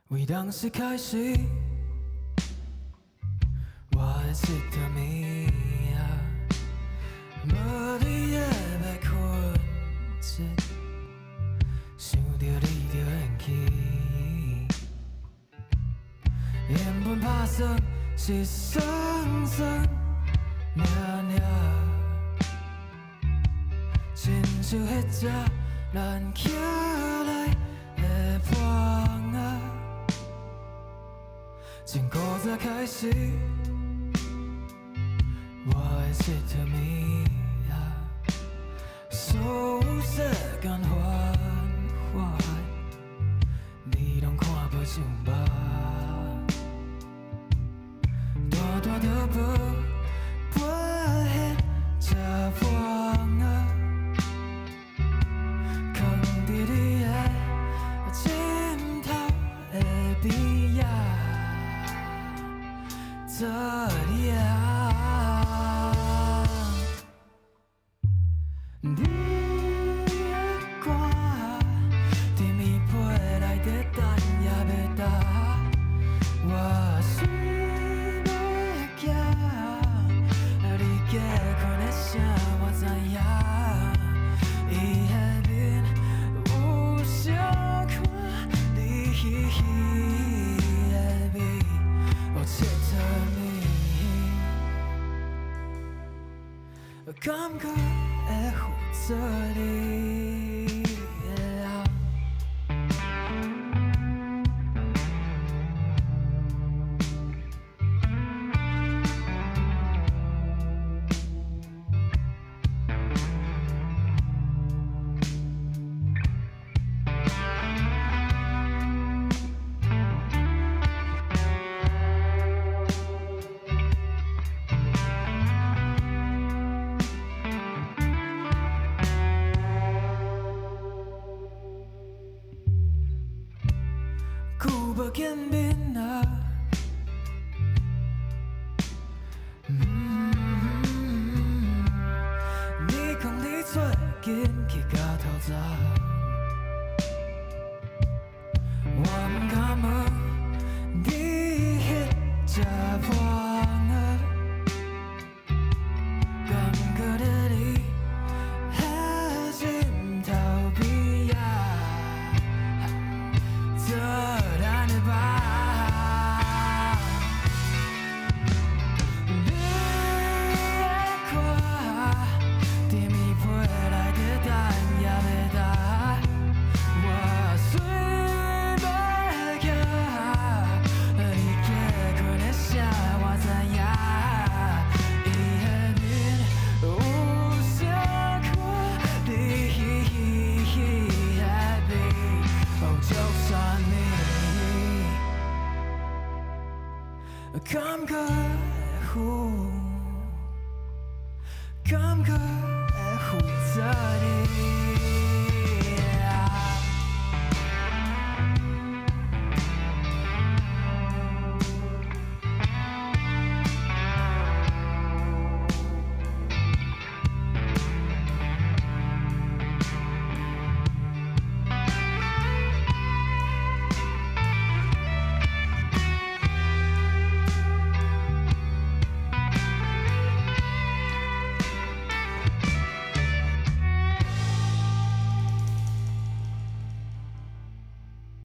为当时开始，我的这条命啊，无你也袂困着，想着你就缘起，原本打算是酸酸命命，亲像迄只咱捡来的风啊。从古早开始，我的这条命啊，所有世间繁华，你拢看不上目。大大都无陪迄只风啊，藏伫你的枕头的边啊。这样，你的歌，甜蜜陪内底等也袂答，我睡袂惊，你假困的声我知影，伊的面有想看你的美，我切透你，感觉会负责你。久无见面啊，你讲你最近去甲透早，我不敢问你迄只风啊，感觉在你的枕头边啊，做咱的伴。你的歌，甜蜜陪内底等也袂答，我睡袂惊，你假困的声我知影，伊的面有想看你的美，哦，就算你。感觉会负，感觉会负责你。